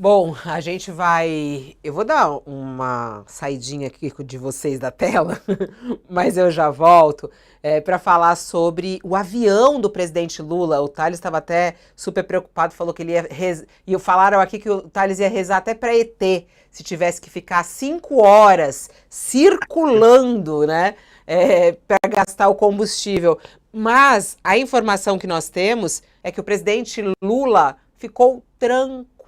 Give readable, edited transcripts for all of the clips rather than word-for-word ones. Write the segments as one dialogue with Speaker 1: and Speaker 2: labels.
Speaker 1: Bom, a gente vai. Eu vou dar uma saidinha aqui de vocês da tela, mas eu já volto para falar sobre o avião do presidente Lula. O Thales estava até super preocupado, falou que ele ia. E falaram aqui que o Thales ia rezar até para ET, se tivesse que ficar 5 horas circulando, né? Para gastar o combustível. Mas a informação que nós temos é que o presidente Lula ficou tranquilo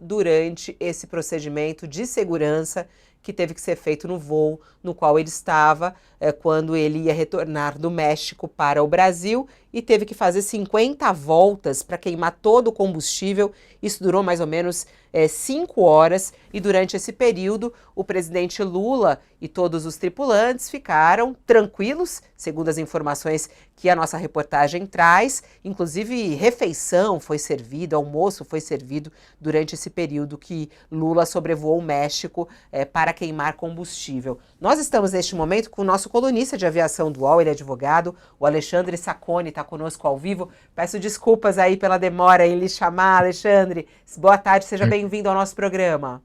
Speaker 1: durante esse procedimento de segurança que teve que ser feito no voo no qual ele estava quando ele ia retornar do México para o Brasil e teve que fazer 50 voltas para queimar todo o combustível. Isso durou mais ou menos 5 horas e durante esse período o presidente Lula e todos os tripulantes ficaram tranquilos, segundo as informações que a nossa reportagem traz. Inclusive refeição foi servida, almoço foi servido durante esse período que Lula sobrevoou o México para queimar combustível. Nós estamos neste momento com o nosso colunista de aviação do UOL, ele é advogado, o Alexandre Sacconi está conosco ao vivo. Peço desculpas aí pela demora em lhe chamar, Alexandre. Boa tarde, seja bem-vindo ao nosso programa.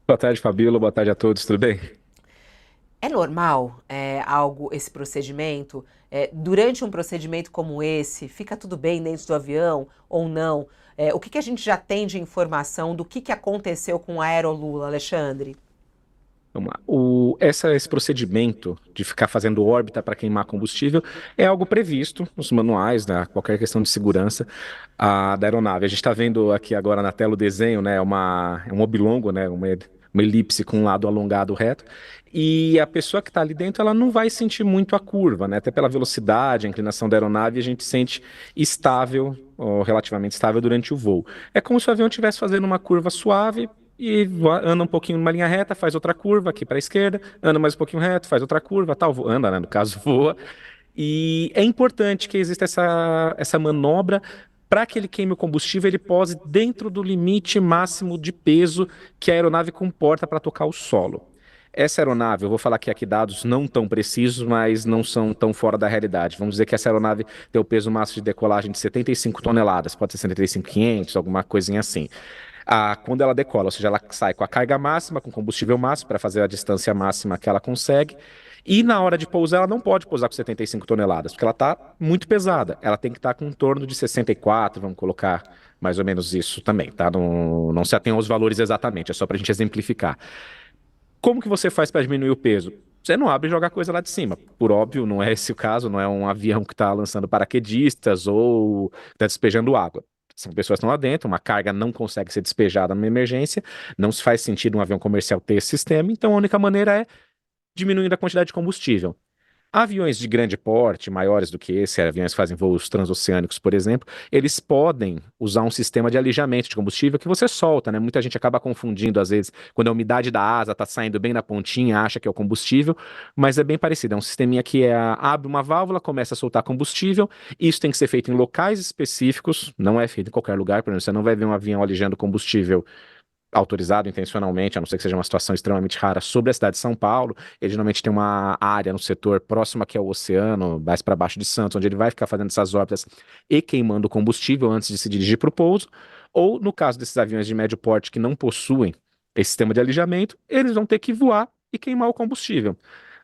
Speaker 2: Boa tarde, Fabíola. Boa tarde a todos. Tudo bem?
Speaker 1: É normal esse procedimento? Durante um procedimento como esse, fica tudo bem dentro do avião ou não? O que a gente já tem de informação do que aconteceu com a Aerolula, Alexandre?
Speaker 2: Vamos lá. Esse procedimento de ficar fazendo órbita para queimar combustível é algo previsto nos manuais, né? Qualquer questão de segurança da aeronave. A gente está vendo aqui agora na tela o desenho, né? É um oblongo, né? Uma elipse com um lado alongado reto. E a pessoa que está ali dentro, ela não vai sentir muito a curva, né? Até pela velocidade, a inclinação da aeronave, a gente sente estável, ou relativamente estável durante o voo. É como se o avião estivesse fazendo uma curva suave e anda um pouquinho numa linha reta, faz outra curva aqui para a esquerda, anda mais um pouquinho reto, faz outra curva, tal, anda, né, no caso voa. E é importante que exista essa manobra para que ele queime o combustível, ele pose dentro do limite máximo de peso que a aeronave comporta para tocar o solo. Essa aeronave, eu vou falar aqui dados não tão precisos, mas não são tão fora da realidade. Vamos dizer que essa aeronave tem o peso máximo de decolagem de 75 toneladas, pode ser 75.500, alguma coisinha assim. Quando ela decola, ou seja, ela sai com a carga máxima, com combustível máximo para fazer a distância máxima que ela consegue. E na hora de pousar, ela não pode pousar com 75 toneladas, porque ela está muito pesada. Ela tem que estar com um torno de 64, vamos colocar mais ou menos isso também, tá? Não, não se atém aos valores exatamente, é só para a gente exemplificar. Como que você faz para diminuir o peso? Você não abre e joga a coisa lá de cima. Por óbvio, não é esse o caso, não é um avião que está lançando paraquedistas ou está despejando água. São pessoas que estão lá dentro, uma carga não consegue ser despejada numa emergência, não se faz sentido um avião comercial ter esse sistema, então a única maneira é diminuindo a quantidade de combustível. Aviões de grande porte, maiores do que esse, aviões que fazem voos transoceânicos, por exemplo, eles podem usar um sistema de alijamento de combustível que você solta, né? Muita gente acaba confundindo, às vezes, quando a umidade da asa está saindo bem na pontinha, acha que é o combustível, mas é bem parecido. É um sisteminha que abre uma válvula, começa a soltar combustível. Isso tem que ser feito em locais específicos, não é feito em qualquer lugar, por exemplo, você não vai ver um avião alijando combustível autorizado intencionalmente, a não ser que seja uma situação extremamente rara, sobre a cidade de São Paulo. Ele geralmente tem uma área no setor próximo aqui ao oceano, mais para baixo de Santos, onde ele vai ficar fazendo essas órbitas e queimando combustível antes de se dirigir para o pouso. Ou, no caso desses aviões de médio porte que não possuem esse sistema de alijamento, eles vão ter que voar e queimar o combustível.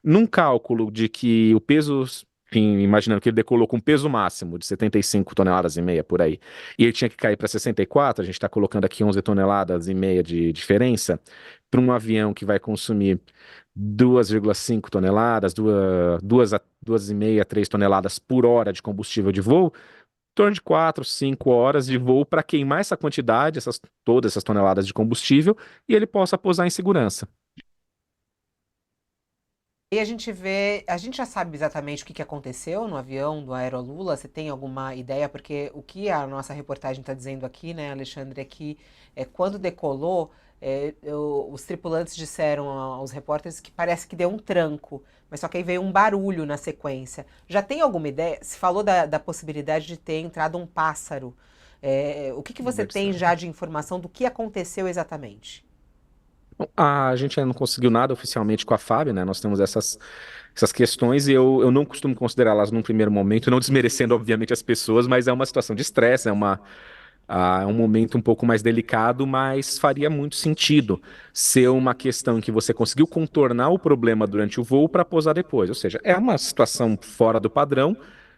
Speaker 2: Num cálculo de que o peso, enfim, imaginando que ele decolou com peso máximo de 75 toneladas e meia por aí, e ele tinha que cair para 64, a gente está colocando aqui 11 toneladas e meia de diferença, para um avião que vai consumir 2,5 toneladas, 2,5, 3 toneladas por hora de combustível de voo, em torno de 4, 5 horas de voo para queimar essa quantidade, todas essas toneladas de combustível, e ele possa pousar em segurança.
Speaker 1: E a gente já sabe exatamente o que aconteceu no avião do Aerolula. Você tem alguma ideia? Porque o que a nossa reportagem está dizendo aqui, né, Alexandre, é que quando decolou, os tripulantes disseram aos repórteres que parece que deu um tranco, mas só que aí veio um barulho na sequência. Já tem alguma ideia? Se falou da possibilidade de ter entrado um pássaro. O que você tem já de informação do que aconteceu exatamente?
Speaker 2: Bom, a gente ainda não conseguiu nada oficialmente com a FAB, né? Nós temos essas questões e eu não costumo considerá-las num primeiro momento, não desmerecendo, obviamente, as pessoas, mas é uma situação de estresse, É um momento um pouco mais delicado, mas faria muito sentido ser uma questão em que você conseguiu contornar o problema durante o voo para pousar depois. Ou seja, é uma situação fora do padrão,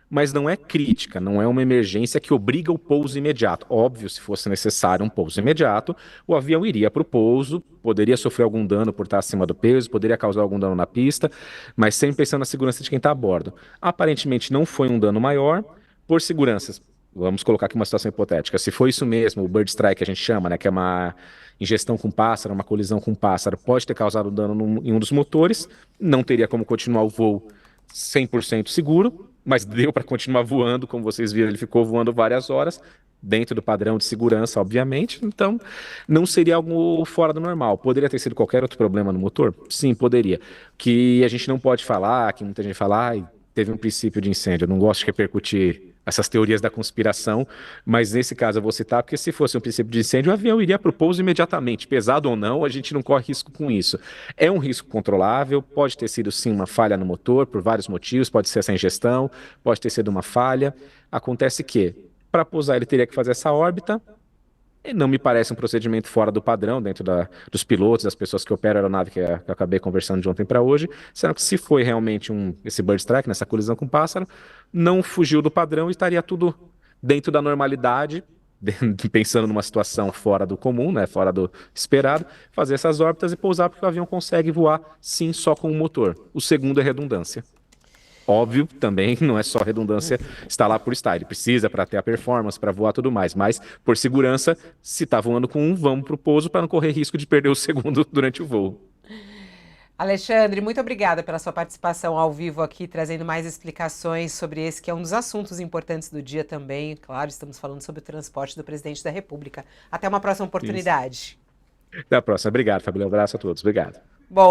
Speaker 2: mas não é crítica, não é uma emergência que obriga o pouso imediato. Óbvio, se fosse necessário um pouso imediato, o avião iria para o pouso, poderia sofrer algum dano por estar acima do peso, poderia causar algum dano na pista, mas sempre pensando na segurança de quem está a bordo. Aparentemente não foi um dano maior, por seguranças. Vamos colocar aqui uma situação hipotética. Se for isso mesmo, o bird strike que a gente chama, né, que é uma ingestão com pássaro, uma colisão com pássaro, pode ter causado dano em um dos motores, não teria como continuar o voo 100% seguro, mas deu para continuar voando, como vocês viram, ele ficou voando várias horas, dentro do padrão de segurança, obviamente, então não seria algo fora do normal. Poderia ter sido qualquer outro problema no motor? Sim, poderia. Que a gente não pode falar, que muita gente fala, teve um princípio de incêndio. Eu não gosto de repercutir essas teorias da conspiração, mas nesse caso eu vou citar, porque se fosse um princípio de incêndio, o avião iria para o pouso imediatamente, pesado ou não, a gente não corre risco com isso. É um risco controlável, pode ter sido sim uma falha no motor, por vários motivos, pode ser essa ingestão, pode ter sido uma falha. Acontece que, para pousar, ele teria que fazer essa órbita, e não me parece um procedimento fora do padrão dentro dos pilotos, das pessoas que operam a aeronave que eu acabei conversando de ontem para hoje, sendo que se foi realmente esse bird strike, nessa colisão com o pássaro, não fugiu do padrão e estaria tudo dentro da normalidade, pensando numa situação fora do comum, né, fora do esperado, fazer essas órbitas e pousar porque o avião consegue voar sim só com o motor. O segundo é redundância. Óbvio, também não é só redundância estar lá por estar. Ele precisa para ter a performance, para voar tudo mais. Mas, por segurança, se está voando com um, vamos para o pouso para não correr risco de perder o segundo durante o voo.
Speaker 1: Alexandre, muito obrigada pela sua participação ao vivo aqui, trazendo mais explicações sobre esse que é um dos assuntos importantes do dia também. Claro, estamos falando sobre o transporte do presidente da República. Até uma próxima
Speaker 2: Isso.
Speaker 1: oportunidade.
Speaker 2: Até a próxima. Obrigado, Fabíola. Um abraço a todos. Obrigado.